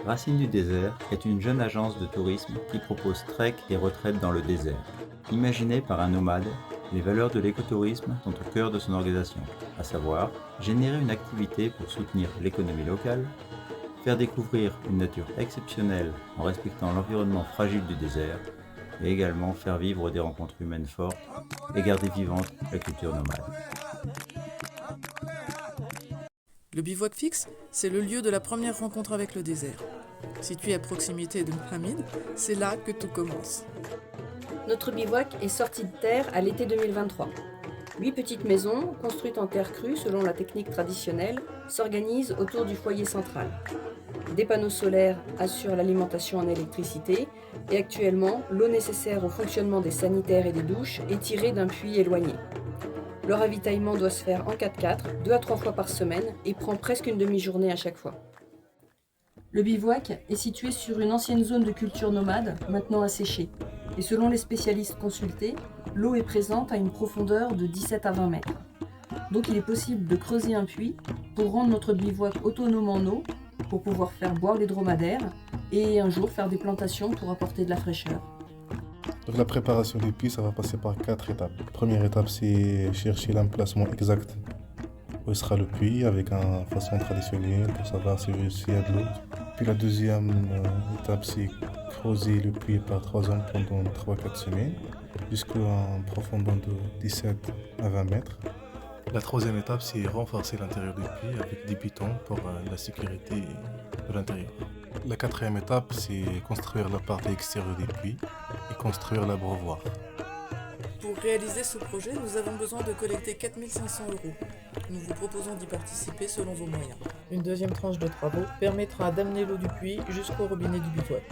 Racines du désert est une jeune agence de tourisme qui propose trek et retraite dans le désert. Imaginée par un nomade, les valeurs de l'écotourisme sont au cœur de son organisation, à savoir générer une activité pour soutenir l'économie locale, faire découvrir une nature exceptionnelle en respectant l'environnement fragile du désert, et également faire vivre des rencontres humaines fortes et garder vivante la culture nomade. Le bivouac fixe, c'est le lieu de la première rencontre avec le désert. Situé à proximité de Mohamed, c'est là que tout commence. Notre bivouac est sorti de terre à l'été 2023. 8 petites maisons, construites en terre crue selon la technique traditionnelle, s'organisent autour du foyer central. Des panneaux solaires assurent l'alimentation en électricité et actuellement, l'eau nécessaire au fonctionnement des sanitaires et des douches est tirée d'un puits éloigné. Le ravitaillement doit se faire en 4x4, 2 à 3 fois par semaine et prend presque une demi-journée à chaque fois. Le bivouac est situé sur une ancienne zone de culture nomade, maintenant asséchée. Et selon les spécialistes consultés, l'eau est présente à une profondeur de 17 à 20 mètres. Donc il est possible de creuser un puits pour rendre notre bivouac autonome en eau, pour pouvoir faire boire les dromadaires et un jour faire des plantations pour apporter de la fraîcheur. Donc la préparation des puits, ça va passer par 4 étapes. La première étape, c'est chercher l'emplacement exact où sera le puits avec une façon traditionnelle pour savoir s'il y a de l'eau. Puis la deuxième étape, c'est creuser le puits par 3 hommes pendant 3-4 semaines jusqu'à une profondeur de 17 à 20 mètres. La troisième étape, c'est renforcer l'intérieur du puits avec des pitons pour la sécurité de l'intérieur. La quatrième étape, c'est construire la partie extérieure du puits et construire l'abreuvoir. Pour réaliser ce projet, nous avons besoin de collecter 4 500 €. Nous vous proposons d'y participer selon vos moyens. Une deuxième tranche de travaux permettra d'amener l'eau du puits jusqu'au robinet du bivouac.